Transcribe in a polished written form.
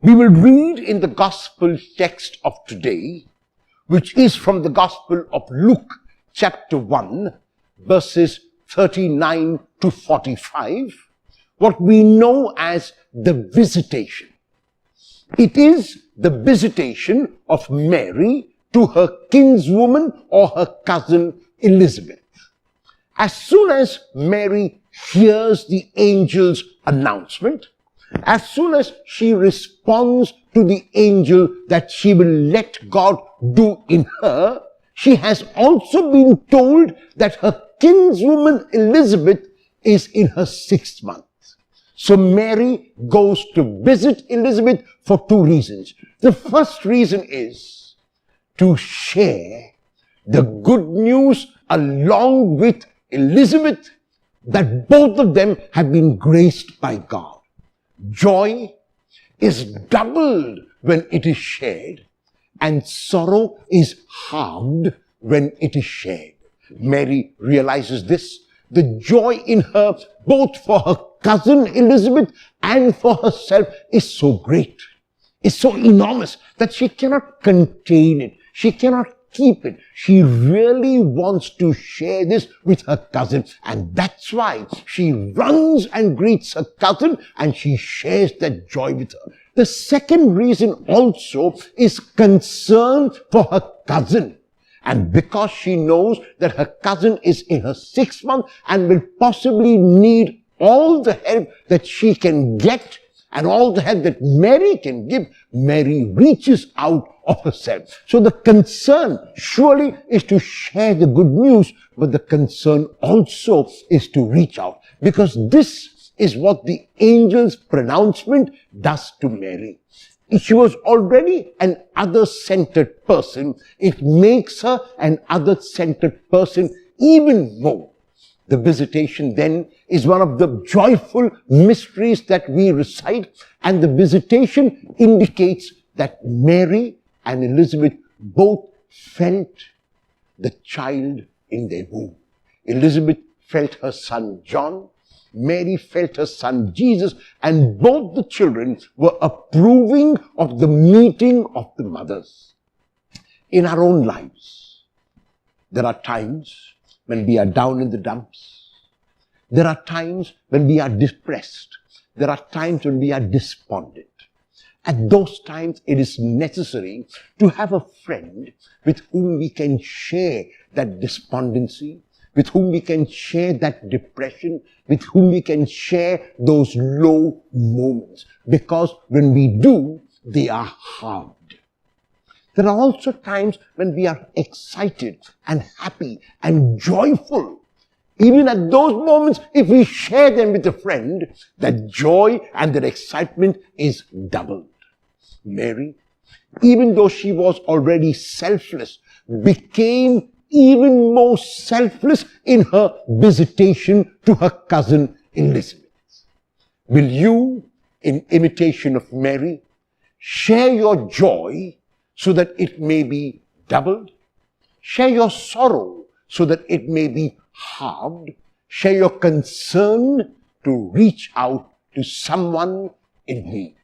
We will read in the gospel text of today, which is from the Gospel of Luke, chapter 1, verses 39 to 45, what we know as the Visitation. It is the visitation of Mary to her kinswoman or her cousin Elizabeth. As soon as Mary hears the angel's announcement, as soon as she responds to the angel that she will let God do in her, she has also been told that her kinswoman Elizabeth is in her 6th month. So Mary goes to visit Elizabeth for 2 reasons. The first reason is to share the good news along with Elizabeth that both of them have been graced by God. Joy is doubled when it is shared, and sorrow is halved when it is shared. Mary realizes this. The joy in her, both for her cousin Elizabeth and for herself, is so great, is so enormous that she cannot contain it. She cannot keep it. She really wants to share this with her cousin, and that's why she runs and greets her cousin and she shares that joy with her. The second reason also is concern for her cousin. And because she knows that her cousin is in her 6th month and will possibly need all the help that she can get and all the help that Mary can give, Mary reaches out of herself. So the concern surely is to share the good news, but the concern also is to reach out, because this is what the angel's pronouncement does to Mary. She was already an other-centered person. It makes her an other-centered person even more. The visitation then is one of the joyful mysteries that we recite, and the visitation indicates that Mary and Elizabeth both felt the child in their womb. Elizabeth felt her son John, Mary felt her son Jesus, and both the children were approving of the meeting of the mothers. In our own lives, there are times when we are down in the dumps. There are times when we are depressed. There are times when we are despondent. At those times, it is necessary to have a friend with whom we can share that despondency, with whom we can share that depression, with whom we can share those low moments. Because when we do, they are halved. There are also times when we are excited and happy and joyful. Even at those moments, if we share them with a friend, that joy and that excitement is doubled. Mary, even though she was already selfless, became even more selfless in her visitation to her cousin Elizabeth. Will you, in imitation of Mary, share your joy so that it may be doubled? Share your sorrow so that it may be halved? Share your concern to reach out to someone in need.